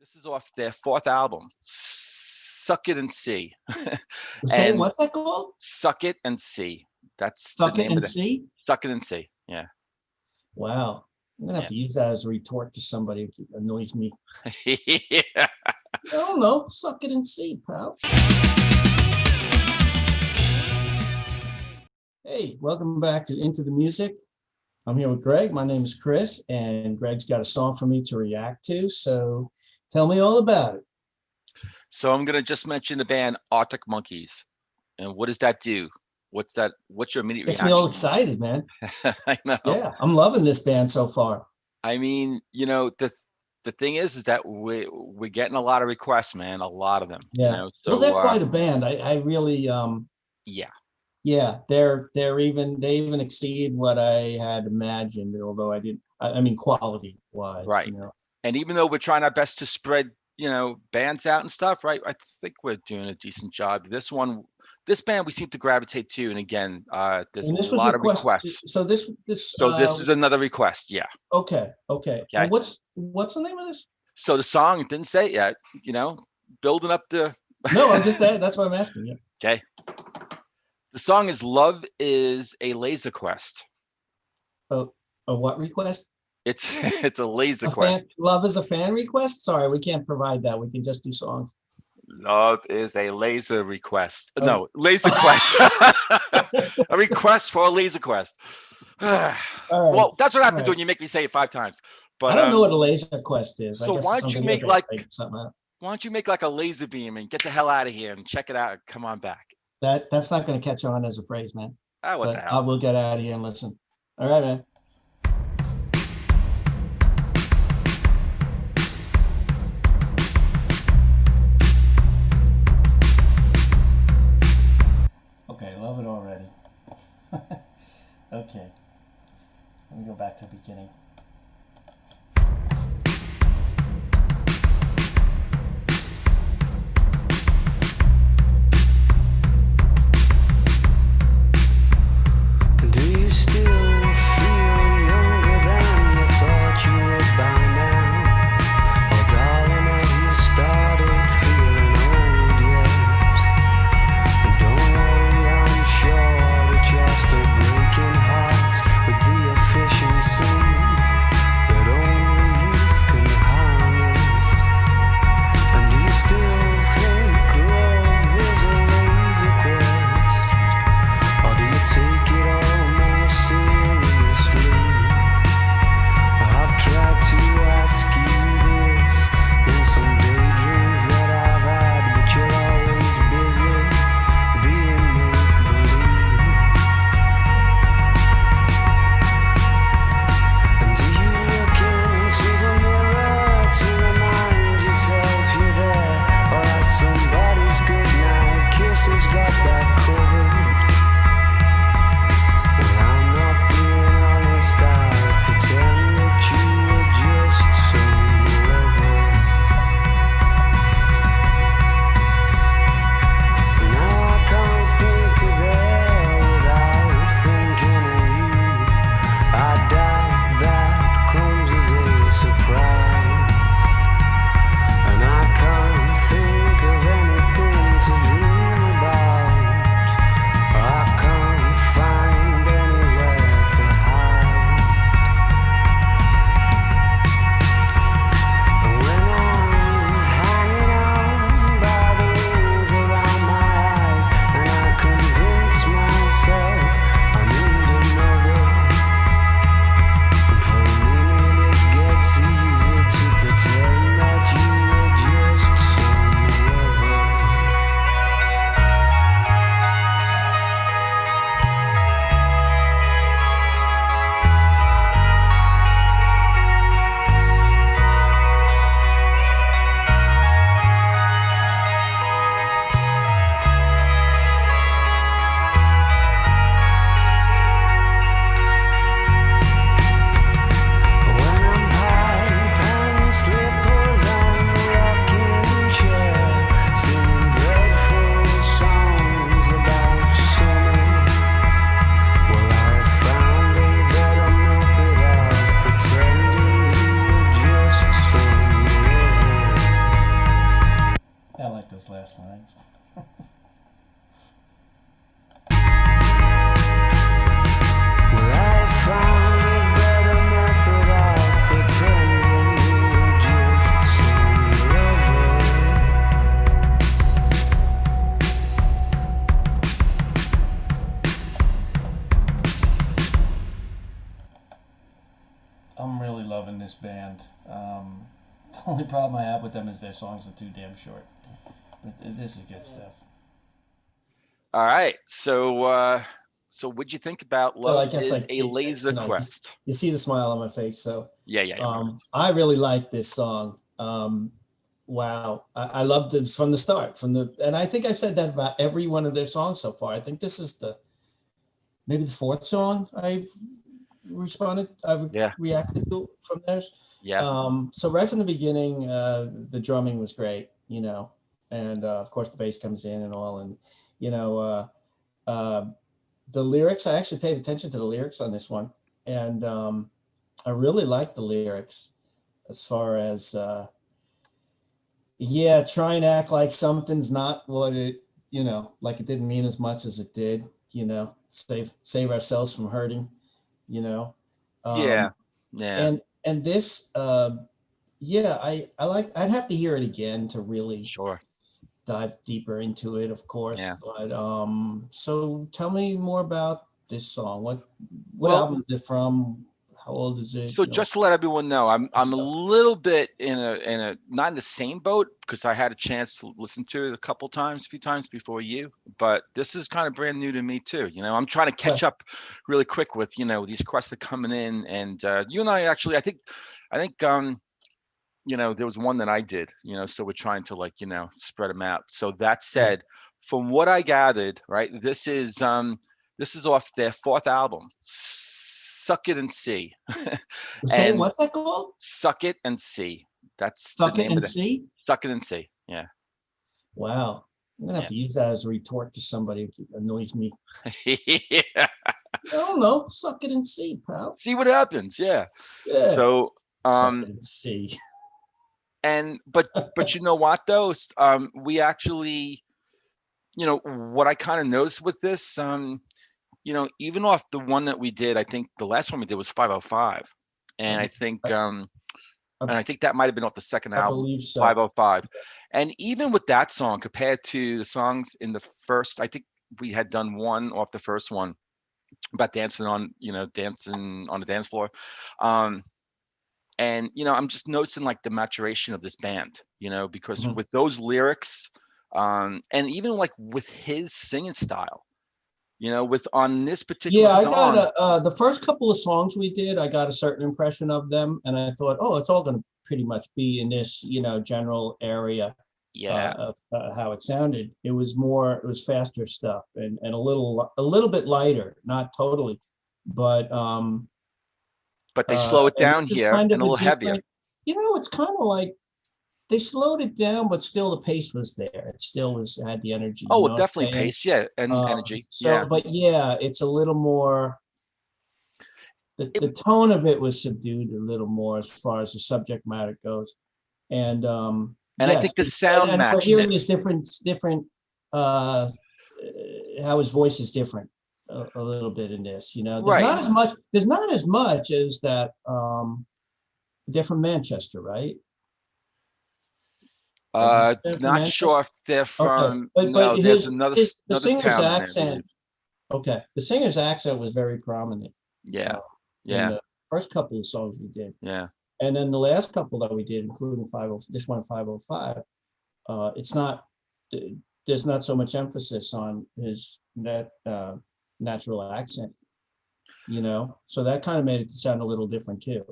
This is off their fourth album, Suck It and See. Say And what's that called? Suck It and See. That's Suck the it name and of the see. Suck It and See. Yeah. Wow, I'm gonna have Yeah. to use that as a retort to somebody who annoys me. Yeah. I don't know. Suck it and see, pal. Hey, welcome back to Into the Music. I'm here with Greg. My name is Chris, and Greg's got a song for me to react to. So tell me all about it. So I'm gonna just mention the band Arctic Monkeys. And what does that do? What's that? What's your immediate Gets me all reaction? excited, man. I know. Yeah, I'm loving this band so far. I mean, the thing is that we're getting a lot of requests, man. A lot of them. Yeah. Well, So they're quite a band. I really yeah. yeah, they even exceed what I had imagined, although I didn't. I mean, quality wise, Right. And even though we're trying our best to spread, bands out and stuff, right? I think we're doing a decent job. This band we seem to gravitate to, and again, there's And a this was lot of request. requests. So this So this is another request, yeah. okay. Okay. And what's the name of this? So the song didn't say it yet, building up the. No, I'm just that's what I'm asking. Yeah. Okay. The song is "Love Is a Laserquest." A what request? It's a laser quest. Love is a fan request. Sorry, we can't provide that. We can just do songs. Love is a laser request. Oh. No, laser quest. A request for a laser quest. Right. Well, that's what happens when you make me say it 5 times. But I don't know what a laser quest is. So why don't you make like a laser beam and get the hell out of here and check it out and come on back? That's not going to catch on as a phrase, man. What the hell? I will get out of here and listen. All right, man. Okay, love it already. Okay. Let me go back to the beginning. Do you still feel those last lines. Well, I found a better method of pretending you were just so I'm really loving this band. The only problem I have with them is their songs are too damn short. But this is good stuff. All right. So what'd you think about Well, I Love guess is I a keep, Laser you, Quest? you see the smile on my face. So Yeah, yeah, yeah. Perfect. I really like this song. Wow. I loved it from the start, and I think I've said that about every one of their songs so far. I think this is maybe the fourth song I've Yeah, reacted to from theirs. yeah, So right from the beginning, the drumming was great, and of course the bass comes in and all, and you know, uh, the lyrics. I actually paid attention to the lyrics on this one, and I really like the lyrics as far as yeah, trying to act like something's not what it, like it didn't mean as much as it did, save ourselves from hurting, you know. yeah, Um, yeah. and this yeah, I'd have to hear it again to really Sure. dive deeper into it, of course. Yeah. But so tell me more about this song. What Well, album is it from? How old is it? so just to let everyone know, I'm a Stuff. little bit in a not in the same boat because I had a chance to listen to it a few times before you, but this is kind of brand new to me too. I'm trying to catch Okay. up really quick with these quests that coming in, and you and I actually, I think there was one that I did, so we're trying to like spread them out. So that Yeah. said, from what I gathered, right, this is off their fourth album, Suck It and See. Say And what's that called? Suck It and See. That's the Suck it name of and the see. Suck It and See. Yeah. Wow. I'm gonna have Yeah. to use that as a retort to somebody who annoys me. Yeah. I don't know. Suck it and see, pal. See what happens. Yeah. Yeah. So Suck it and see. and but you know what though? We actually, what I kind of noticed with this, even off the one that we did, I think the last one we did was 505. And I think I, and I think that might have been off the second I album, believe so. 505. And even with that song compared to the songs in the first, I think we had done one off the first one about dancing on the dance floor. Um, and I'm just noticing like the maturation of this band, because Mhm. with those lyrics, and even like with his singing style, with on this particular Yeah, I got song. the first couple of songs we did, I got a certain impression of them, and I thought, oh, it's all going to pretty much be in this, general area Yeah, of how it sounded. It was faster stuff and a little bit lighter, not totally, but but they slow it and down this is here kind and of a a little heavier. different, it's kind of like they slowed it down, but still the pace was there. It still had the energy, Oh, you well, know what definitely I'm saying? pace, yeah, and energy, So, yeah. but yeah, it's a little more. It, The tone of it was subdued a little more as far as the subject matter goes, and and I yes, think the sound and we're matched it. hearing his different uh, how his voice is different a little bit in this. There's Right. not as much. There's not as much as that. They're from Manchester, right? They're from Not sure Manchester. if they're Okay, from. but No, there's the another singer's town in there, I accent. believe. Okay, the singer's accent was very prominent Yeah, uh, in yeah, the first couple of songs we did, yeah. and then the last couple that we did, including this one 505. It's not. There's not so much emphasis on his natural accent, so that kind of made it sound a little different too.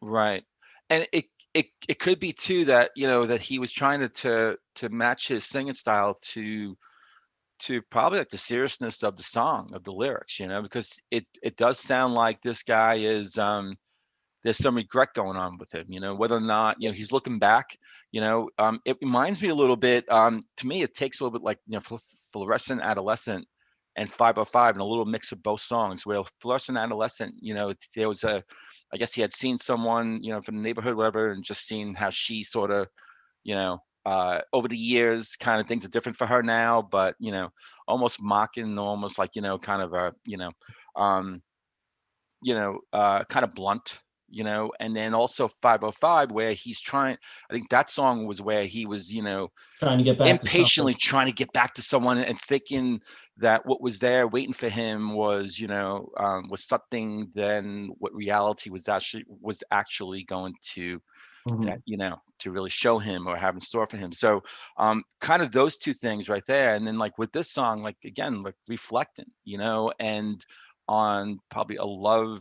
Right. And it could be too that, that he was trying to match his singing style to probably like the seriousness of the song, of the lyrics, because it does sound like this guy is there's some regret going on with him, whether or not, he's looking back, it reminds me a little bit, to me, it takes a little bit like, Fluorescent Adolescent and 505 and a little mix of both songs. Where Fluorescent Adolescent, there was I guess he had seen someone, from the neighborhood, whatever, and just seen how she sort of, you know, over the years, kind of things are different for her now, but almost mocking, almost like kind of a um, kind of blunt, and then also 505, where he's trying. I think that song was where he was, Trying to get back to something. impatiently trying to get back to someone and thinking that what was there waiting for him was something than what reality was actually going to Mhm. that to really show him or have in store for him. So kind of those two things right there. And then like with this song, like again, like reflecting, and on probably a love,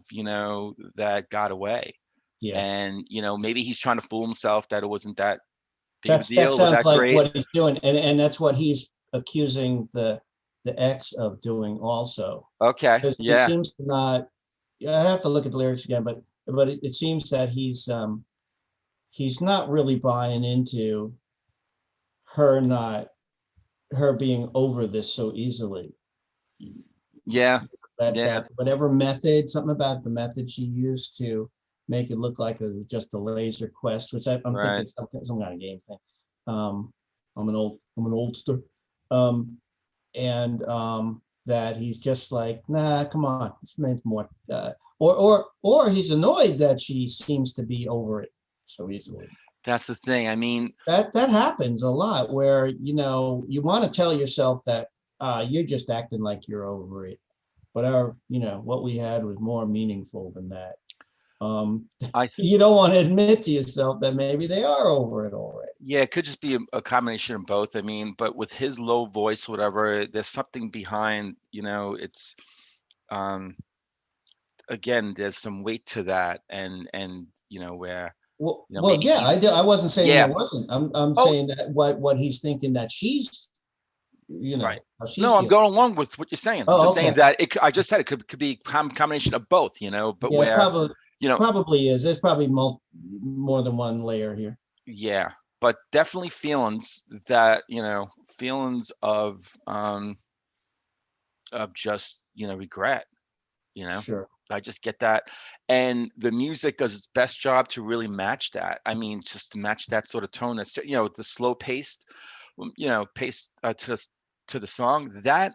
that got away. Yeah. And maybe he's trying to fool himself that it wasn't that big of a That deal or sounds that like great. what he's doing, and that's what he's accusing the ex of doing also. Okay, Because he yeah, seems to not. Yeah, I have to look at the lyrics again, but it seems that he's not really buying into her not her being over this so easily. yeah, yeah, That whatever method, something about the method she used to make it look like it was just a laser quest, which I'm thinking right. some kind of game thing. Um, I'm an oldster. Um, and that he's just like, nah, come on, this man's more, or he's annoyed that she seems to be over it so easily. That's the thing. I mean, That happens a lot where you want to tell yourself that you're just acting like you're over it, but what we had was more meaningful than that. Um, I you don't want to admit to yourself that maybe they are over it already. Yeah, it could just be a combination of both. I mean, but with his low voice, whatever, there's something behind, it's um again, there's some weight to that and where, Well, maybe yeah, he I wasn't saying yeah. there wasn't. I'm Oh, saying that what he's thinking that she's, right. how she's No, I'm feeling. going along with what you're saying. I'm Oh, just saying okay. that I just said it could be combination of both, but Yeah, where, probably you know, probably is. There's probably more than one layer here. yeah, but definitely feelings that, feelings of just, regret. You know, Sure. I just get that. And the music does its best job to really match that. I mean, just to match that sort of tone. That's, the slow paced, pace to the song. That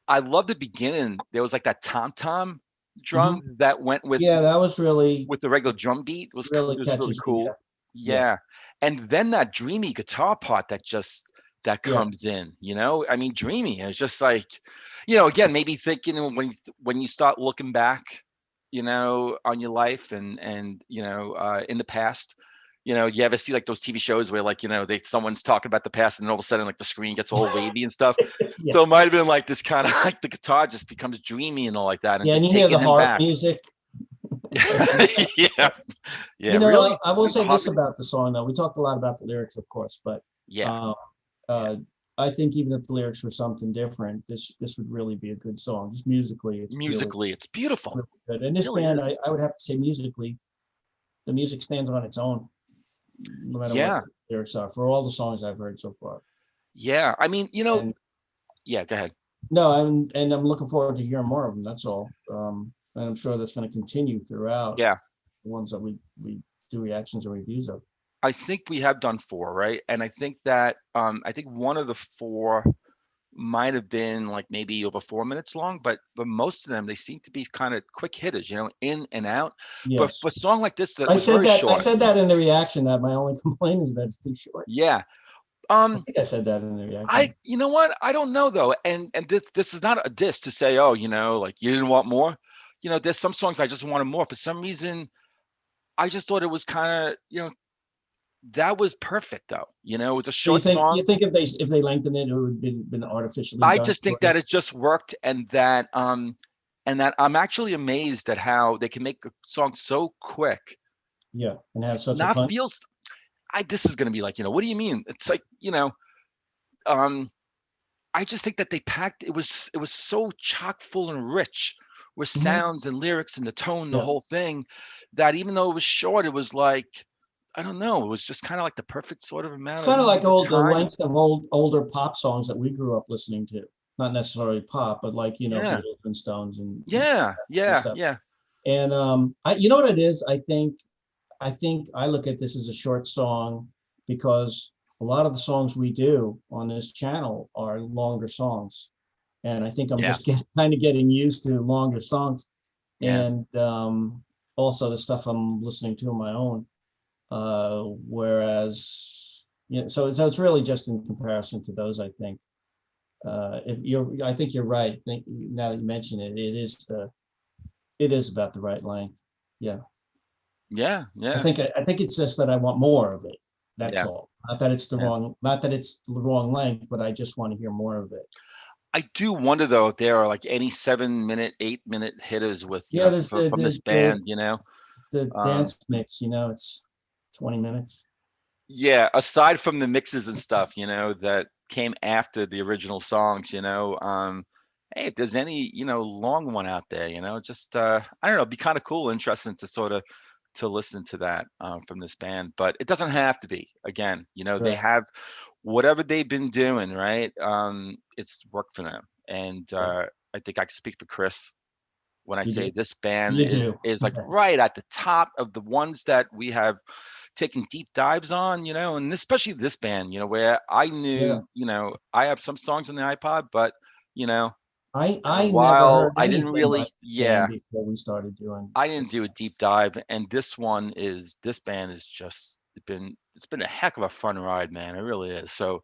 I love the beginning. There was like that tom tom Hmm. drum that went Yeah, that was really with the regular drum beat. really Was really catches you. Yeah. cool. Yeah. Yeah, and then that dreamy guitar part that Yeah. comes in. I mean, dreamy. It's just like, again, maybe thinking when you start looking back, on your life and in the past. You ever see like those TV shows where like someone's talking about the past and then all of a sudden like the screen gets all wavy and stuff. Yeah. So it might have been like this kind of like the guitar just becomes dreamy and all like that and Yeah, and just you hear the taking him harp back. music. Yeah, yeah, really. I will say this Harmony. about the song, though. We talked a lot about the lyrics, of course, but Yeah, uh, yeah. uh, I think even if the lyrics were something different, this would really be a good song. Just musically, it's Musically, it's beautiful. really good. And this Really band, is. I would have to say musically, the music stands on its own, no matter what Yeah, the lyrics are, for all the songs I've heard so far. yeah. I mean, And yeah. Go ahead. no, I'm looking forward to hearing more of them. That's all. And I'm sure that's going to continue throughout Yeah, the ones that we do reactions and reviews of. I think we have done four, right? And I think that I think one of the four might have been like maybe over 4 minutes long, but most of them they seem to be kind of quick hitters, in and out. But Yes. for a song like this that was very I short, said that in the reaction, that my only complaint is that it's too short. yeah. I think I said that in the I reaction. you know what? I don't know though. And this is not a diss to say, oh, like you didn't want more. There's some songs I just wanted more. For some reason, I just thought it was kind of, that was perfect though. It was a So short song. you think if they lengthened it, it would have been artificially I done just think for you? that it just worked and that I'm actually amazed at how they can make a song so quick. Yeah, and have such a Not punch. feels this is gonna be like, what do you mean? It's like, um I just think that they packed it was so chock full and rich with Mhm. sounds and lyrics and the tone, the Yeah, whole thing, that even though it was short, it was like, I don't know, it was just kind of like the perfect sort of it's amount of kind of like the time. length of older pop songs that we grew up listening to. Not necessarily pop, but like Yeah. Beatles and Stones Yeah. and Yeah. stuff. Yeah. And you know what it is? I think I look at this as a short song because a lot of the songs we do on this channel are longer songs. And I think I'm Yeah. just kind of getting used to longer songs. Yeah. And also the stuff I'm listening to on my own. Whereas, you know, so it's really just in comparison to those, I think. I think you're right. Now that you mention it, it is about the right length. Yeah. Yeah. I Yeah. think I think it's just that I want more of it. That's Yeah. all. Not that it's Yeah. not that it's the wrong length, but I just want to hear more of it. I do wonder though if there are like any 7 minute, 8 minute hitters with, you Yeah, know, there's from this band, you know. the Um, dance mix, you know, it's 20 minutes. yeah, aside from the mixes and stuff, you know, that came after the original songs, you know, hey, if there's any, you know, long one out there, you know, just I don't know, it'd be kind of cool, interesting to sort of to listen to that from this band, but it doesn't have to be. Again, you know, they Right, have whatever they've been doing, right? It's worked for them, and right. I think I can speak for Chris when I You say do. this band You do. is like Yes. right at the top of the ones that we have taken deep dives on, you know, and especially this band, you know, where I Yeah. knew, you know, I have some songs on the iPod, but you know, I never while heard I didn't anything by really, this band yeah, before we started doing I the didn't do a deep dive, and this band is just it's been a heck of a fun ride, man. It really is. So,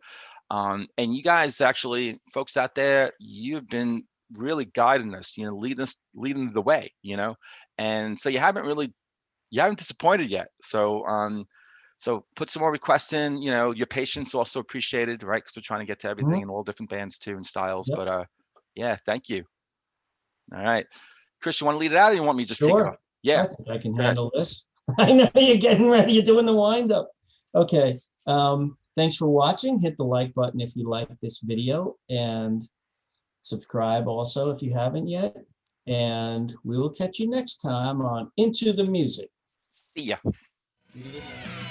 and you guys actually, folks out there, you've been really guiding us, you know, leading the way, you know, and so you haven't disappointed yet. So, so put some more requests in. You know, your patience also appreciated, right? Because we're trying to get to everything Mhm. in all different bands too and styles. Yep. But yeah, thank you. All right, Chris, you want to lead it out, or you want me to just take it off? Sure. Yeah, I think I can go ahead. handle this. I know you're getting ready. You're doing the wind up. Okay. Thanks for watching. Hit the like button if you like this video and subscribe also if you haven't yet. And we will catch you next time on Into the Music. See ya. See you later.